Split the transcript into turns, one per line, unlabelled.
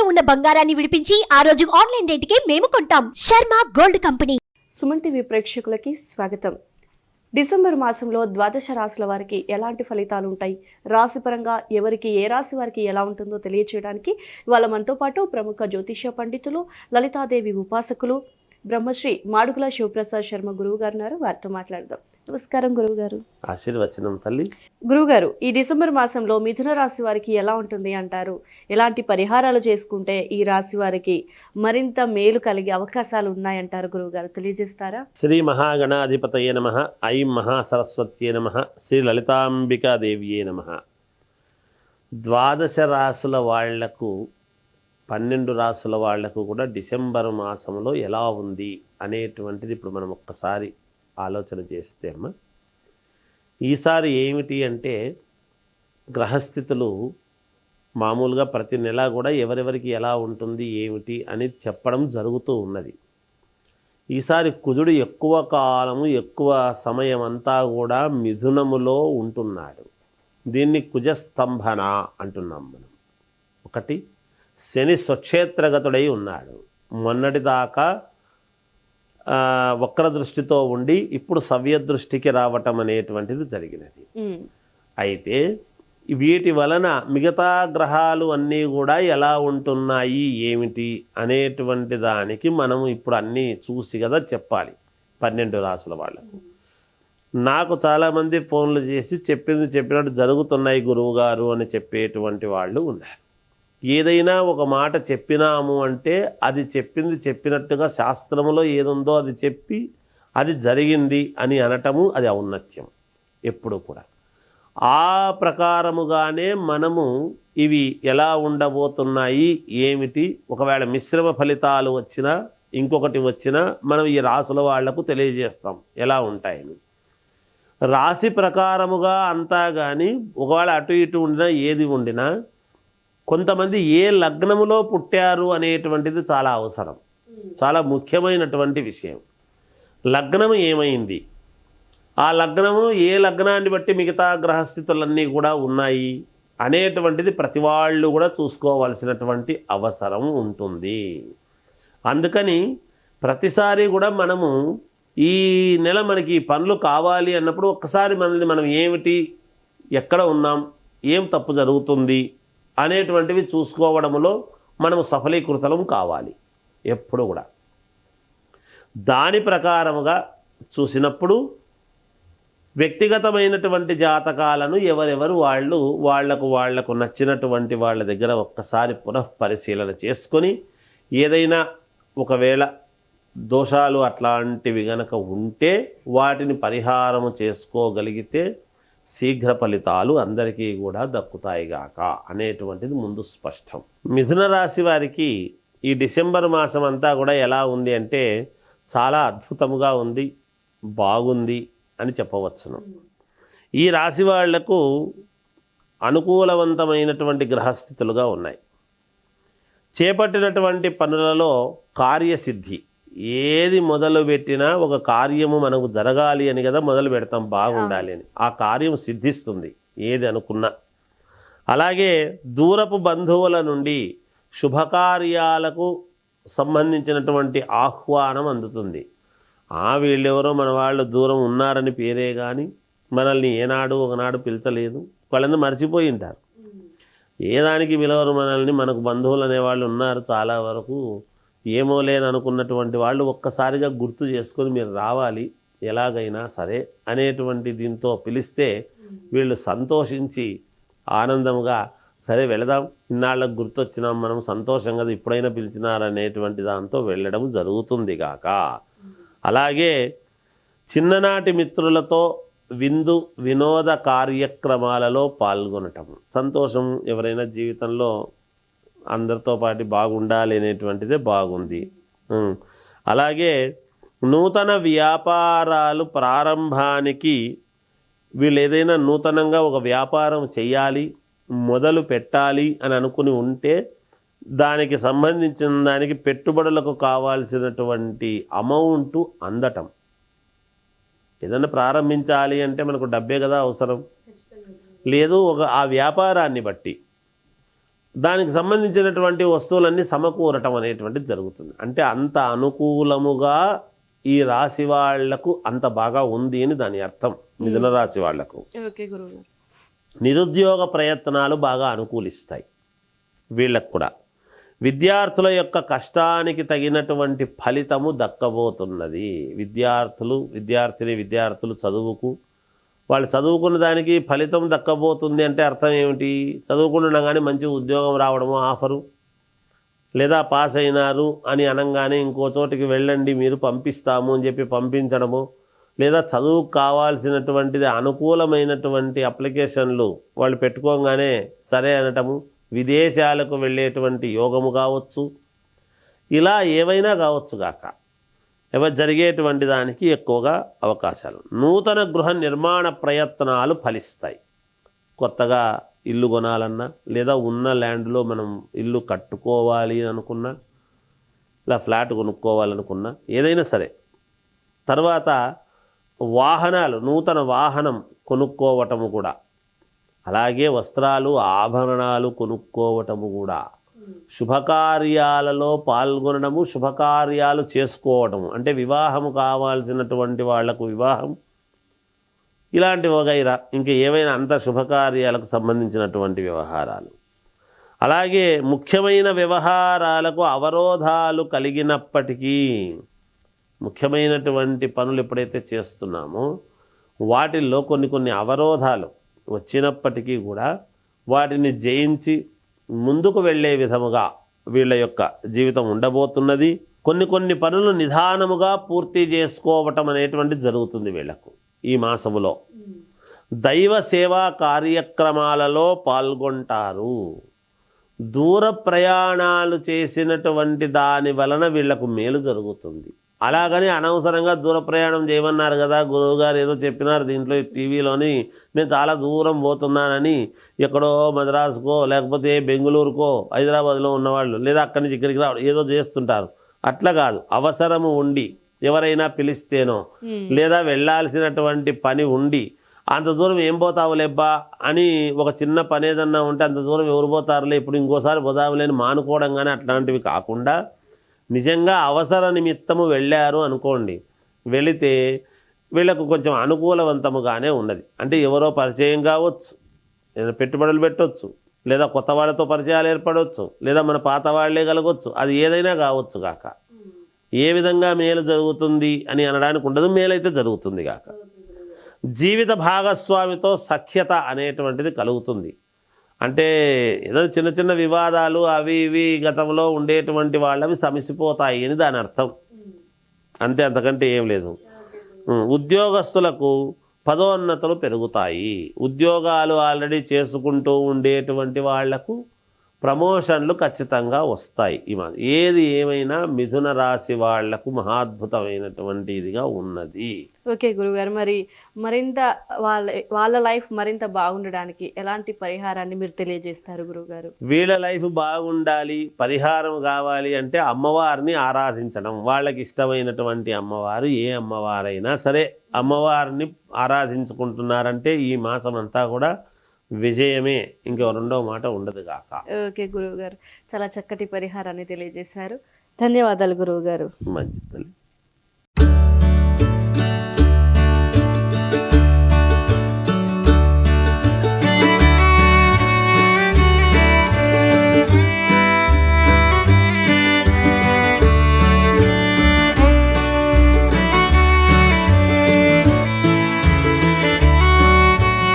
ఇంట్లో ఉన్న బంగారాన్ని విడిపించి ఆ రోజు ఆన్లైన్ రేటుకే మేము కొంటాం. Sharma gold company.
Suman TV ప్రేక్షకులకి స్వాగతం. డిసెంబర్ మాసంలో ద్వాదశ రాశుల వారికి ఎలాంటి ఫలితాలు ఉంటాయి, రాశిపరంగా ఎవరికి ఏ రాశి వారికి ఎలా ఉంటుందో తెలియచేయడానికి ఇవాళ మనతో పాటు ప్రముఖ జ్యోతిష్య పండితులు, లలితాదేవి ఉపాసకులు, బ్రహ్మశ్రీ మాడుగుల శివప్రసాద్ శర్మ గురువు గారు ఉన్నారు. వారితో మాట్లాడదాం. నమస్కారం గురువు గారు.
ఆశీర్వచనం తల్లి.
గురువుగారు, ఈ డిసెంబర్ మాసంలో మిథున రాశి వారికి ఎలా ఉంటుంది అంటారు? ఎలాంటి పరిహారాలు చేసుకుంటే ఈ రాశి వారికి మరింత మేలు కలిగే అవకాశాలు ఉన్నాయంటారు గురువుగారు, తెలియజేస్తారా?
శ్రీ మహాగణాధిపతయే నమః. ఐం మహాసరస్వత్యే నమః. శ్రీ లలితాంబికాదేవియే నమః. ద్వాదశ రాశుల వాళ్లకు 12 రాశుల వాళ్లకు కూడా డిసెంబర్ మాసంలో ఎలా ఉంది అనేటువంటిది ఇప్పుడు మనం ఒక్కసారి ఆలోచన చేస్తే అమ్మ, ఈసారి ఏమిటి అంటే గ్రహస్థితులు మామూలుగా ప్రతి నెల కూడా ఎవరెవరికి ఎలా ఉంటుంది ఏమిటి అని చెప్పడం జరుగుతూ ఉన్నది. ఈసారి కుజుడు ఎక్కువ కాలము ఎక్కువ సమయం అంతా కూడా మిథునములో ఉంటున్నాడు. దీన్ని కుజస్తంభన అంటున్నాం మనం. ఒకటి, శని స్వక్షేత్రగతుడై ఉన్నాడు. మొన్నటిదాకా వక్ర దృష్టితో ఉండి ఇప్పుడు సవ్య దృష్టికి రావటం అనేటువంటిది జరిగినది. అయితే వీటి వలన మిగతా గ్రహాలు అన్నీ కూడా ఎలా ఉంటున్నాయి ఏమిటి అనేటువంటి దానికి మనం ఇప్పుడు అన్నీ చూసి కదా చెప్పాలి 12 రాసుల వాళ్లకు. నాకు చాలామంది ఫోన్లు చేసి చెప్పినట్టు జరుగుతున్నాయి గురువుగారు అని చెప్పేటువంటి వాళ్ళు ఉన్నారు. ఏదైనా ఒక మాట చెప్పినాము అంటే అది చెప్పినట్టుగా శాస్త్రములో ఏదుందో అది చెప్పి అది జరిగింది అని అనటము అది ఔన్నత్యం ఎప్పుడు కూడా. ఆ ప్రకారముగానే మనము ఇవి ఎలా ఉండబోతున్నాయి ఏమిటి, ఒకవేళ మిశ్రమ ఫలితాలు వచ్చినా ఇంకొకటి వచ్చినా మనం ఈ రాసుల వాళ్లకు తెలియజేస్తాం ఎలా ఉంటాయని. రాశి ప్రకారముగా అంతా కానీ ఒకవేళ అటు ఇటు ఉండినా ఏది ఉండినా కొంతమంది ఏ లగ్నములో పుట్టారు అనేటువంటిది చాలా అవసరం, చాలా ముఖ్యమైనటువంటి విషయం. లగ్నము ఏమైంది, ఆ లగ్నము ఏ లగ్నాన్ని బట్టి మిగతా గ్రహస్థితులన్నీ కూడా ఉన్నాయి అనేటువంటిది ప్రతి వాళ్ళు కూడా చూసుకోవాల్సినటువంటి అవసరం ఉంటుంది. అందుకని ప్రతిసారి కూడా మనము ఈ నెల మనకి పనులు కావాలి అన్నప్పుడు ఒక్కసారి మనం ఏమిటి, ఎక్కడ ఉన్నాం, ఏం తప్పు జరుగుతుంది అనేటువంటివి చూసుకోవడంలో మనము సఫలీకృతం కావాలి ఎప్పుడు కూడా. దాని ప్రకారముగా చూసినప్పుడు వ్యక్తిగతమైనటువంటి జాతకాలను ఎవరెవరు వాళ్లకు నచ్చినటువంటి వాళ్ళ దగ్గర ఒక్కసారి పునఃపరిశీలన చేసుకొని ఏదైనా ఒకవేళ దోషాలు అట్లాంటివి గనక ఉంటే వాటిని పరిహారము చేసుకోగలిగితే శీఘ్ర ఫలితాలు అందరికీ కూడా దక్కుతాయిగాక అనేటువంటిది ముందు స్పష్టం. మిథున రాశి వారికి ఈ డిసెంబర్ మాసం అంతా కూడా ఎలా ఉంది అంటే చాలా అద్భుతముగా ఉంది, బాగుంది అని చెప్పవచ్చును. ఈ రాశి వాళ్లకు అనుకూలవంతమైనటువంటి గ్రహస్థితులుగా ఉన్నాయి. చేపట్టినటువంటి పనులలో కార్యసిద్ధి, ఏది మొదలు పెట్టినా ఒక కార్యము మనకు జరగాలి అని కదా మొదలు పెడతాం, బాగుండాలి అని. ఆ కార్యం సిద్ధిస్తుంది ఏది అనుకున్నా. అలాగే దూరపు బంధువుల నుండి శుభకార్యాలకు సంబంధించినటువంటి ఆహ్వానం అందుతుంది. వీళ్ళెవరో మన వాళ్ళు దూరం ఉన్నారని పేరే కానీ మనల్ని ఏనాడు ఒకనాడు పిలిచలేదు, వాళ్ళందరూ మర్చిపోయి ఉంటారు. ఏ దానికి పిలవరు మనల్ని, మనకు బంధువులు అనేవాళ్ళు ఉన్నారు చాలా వరకు. ఏమో లేని అనుకున్నటువంటి వాళ్ళు ఒక్కసారిగా గుర్తు చేసుకొని మీరు రావాలి ఎలాగైనా సరే అనేటువంటి దీంతో పిలిస్తే వీళ్ళు సంతోషించి ఆనందంగా సరే వెళదాం, ఇన్నాళ్ళకు గుర్తొచ్చినాం మనం, సంతోషంగా ఇప్పుడైనా పిలిచినారనేటువంటి దాంతో వెళ్ళడం జరుగుతుంది గాక. అలాగే చిన్ననాటి మిత్రులతో విందు వినోద కార్యక్రమాలలో పాల్గొనటం సంతోషం. ఎవరైనా జీవితంలో అందరితో పాటు బాగుండాలి అనేటువంటిదే బాగుంది. అలాగే నూతన వ్యాపారాలు ప్రారంభానికి వీళ్ళు ఏదైనా నూతనంగా ఒక వ్యాపారం చేయాలి, మొదలు పెట్టాలి అని అనుకుని ఉంటే దానికి సంబంధించిన దానికి పెట్టుబడులకు కావాల్సినటువంటి అమౌంట్ అందటం. ఏదైనా ప్రారంభించాలి అంటే మనకు డబ్బే కదా అవసరం. లేదు ఆ వ్యాపారాన్ని బట్టి దానికి సంబంధించినటువంటి వస్తువులన్నీ సమకూరటం అనేటువంటిది జరుగుతుంది. అంటే అంత అనుకూలముగా ఈ రాశి వాళ్లకు అంత బాగా ఉంది అని దాని అర్థం. మిథున రాశి వాళ్లకు
ఓకే గురువుగారు.
నిరుద్యోగ ప్రయత్నాలు బాగా అనుకూలిస్తాయి వీళ్ళకు కూడా. విద్యార్థుల యొక్క కష్టానికి తగినటువంటి ఫలితము దక్కబోతున్నది. విద్యార్థులు చదువుకు వాళ్ళు చదువుకున్న దానికి ఫలితం దక్కబోతుంది అంటే అర్థం ఏమిటి? చదువుకున్నా కానీ మంచి ఉద్యోగం రావడము, ఆఫరు, లేదా పాస్ అయినారు అని అనగానే ఇంకో చోటికి వెళ్ళండి మీరు పంపిస్తాము అని చెప్పి పంపించడము, లేదా చదువుకు కావాల్సినటువంటిది అనుకూలమైనటువంటి అప్లికేషన్లు వాళ్ళు పెట్టుకోగానే సరే అనటము, విదేశాలకు వెళ్ళేటువంటి యోగము కావచ్చు, ఇలా ఏవైనా కావచ్చు గాక జరిగేటువంటి దానికి ఎక్కువగా అవకాశాలు. నూతన గృహ నిర్మాణ ప్రయత్నాలు ఫలిస్తాయి. కొత్తగా ఇల్లు కొనాలన్నా, లేదా ఉన్న ల్యాండ్లో మనం ఇల్లు కట్టుకోవాలి అనుకున్నా, ఇలా ఫ్లాట్ కొనుక్కోవాలనుకున్నా, ఏదైనా సరే. తర్వాత వాహనాలు, నూతన వాహనం కొనుక్కోవటము కూడా, అలాగే వస్త్రాలు, ఆభరణాలు కొనుక్కోవటము కూడా, శుభకార్యాలలో పాల్గొనడము, శుభకార్యాలు చేసుకోవటము, అంటే వివాహము కావాల్సినటువంటి వాళ్లకు వివాహం, ఇలాంటి వగైరా ఇంకా ఏవైనా అంత శుభకార్యాలకు సంబంధించినటువంటి వ్యవహారాలు. అలాగే ముఖ్యమైన వ్యవహారాలకు అవరోధాలు కలిగినప్పటికీ, ముఖ్యమైనటువంటి పనులు ఎప్పుడైతే చేస్తున్నామో వాటిల్లో కొన్ని అవరోధాలు వచ్చినప్పటికీ కూడా వాటిని జయించి ముందుకు వెళ్ళే విధముగా వీళ్ళ యొక్క జీవితం ఉండబోతున్నది. కొన్ని పనులు నిదానముగా పూర్తి చేసుకోవటం అనేటువంటిది జరుగుతుంది వీళ్లకు ఈ మాసములో. దైవ సేవా కార్యక్రమాలలో పాల్గొంటారు. దూర ప్రయాణాలు చేసినటువంటి దాని వలన వీళ్లకు మేలు జరుగుతుంది. అలాగని అనవసరంగా దూర ప్రయాణం చేయమన్నారు కదా గురువుగారు, ఏదో చెప్పినారు దీంట్లో టీవీలోని, నేను చాలా దూరం పోతున్నానని ఎక్కడో మద్రాసుకో లేకపోతే బెంగళూరుకో హైదరాబాద్లో ఉన్నవాళ్ళు, లేదా అక్కడి నుంచి ఇక్కడికి రావడం ఏదో చేస్తుంటారు. అట్లా కాదు, అవసరము ఉండి ఎవరైనా పిలిస్తేనో, లేదా వెళ్ళాల్సినటువంటి పని ఉండి అంత దూరం ఏం పోతావులేబ్బా అని ఒక చిన్న పని ఏదన్నా ఉంటే అంత దూరం ఎవరు పోతారులే ఇప్పుడు ఇంకోసారి పోదాములేని మానుకోవడం కానీ అట్లాంటివి కాకుండా, నిజంగా అవసర నిమిత్తము వెళ్ళారు అనుకోండి, వెళితే వీళ్ళకు కొంచెం అనుకూలవంతముగానే ఉన్నది. అంటే ఎవరో పరిచయం కావచ్చు, ఏదైనా పెట్టుబడులు పెట్టవచ్చు, లేదా కొత్త వాళ్ళతో పరిచయాలు ఏర్పడవచ్చు, లేదా మన పాత వాళ్ళే కలగవచ్చు, అది ఏదైనా కావచ్చు గాక. ఏ విధంగా మేలు జరుగుతుంది అని అనడానికి ఉండదు, మేలైతే జరుగుతుంది గాక. జీవిత భాగస్వామితో సఖ్యత అనేటువంటిది కలుగుతుంది. అంటే ఏదో చిన్న వివాదాలు అవి ఇవి గతంలో ఉండేటువంటి వాళ్ళవి సమసిపోతాయి అని దాని అర్థం, అంతే, అంతకంటే ఏం లేదు. ఉద్యోగస్తులకు పదోన్నతులు పెరుగుతాయి. ఉద్యోగాలు ఆల్రెడీ చేసుకుంటూ ఉండేటువంటి వాళ్లకు ప్రమోషన్లు ఖచ్చితంగా వస్తాయి. ఏది ఏమైనా మిథున రాశి వాళ్లకు మహాద్భుతమైనటువంటి ఇదిగా ఉన్నది.
ఓకే గురుగారు, మరింత వాళ్ళ లైఫ్ మరింత బాగుండడానికి ఎలాంటి పరిహారాన్ని మీరు తెలియజేస్తారు గురుగారు?
వీళ్ళ లైఫ్ బాగుండాలి, పరిహారం కావాలి అంటే అమ్మవారిని ఆరాధించడం. వాళ్ళకి ఇష్టమైనటువంటి అమ్మవారు, ఏ అమ్మవారైనా సరే అమ్మవారిని ఆరాధించుకుంటున్నారంటే ఈ మాసం అంతా కూడా విజయమే, ఇంకో రెండో మాట ఉండదు కాక.
ఓకే గురువు గారు, చాలా చక్కటి పరిహారాన్ని తెలియజేశారు. ధన్యవాదాలు గురువు గారు.
మంచిది.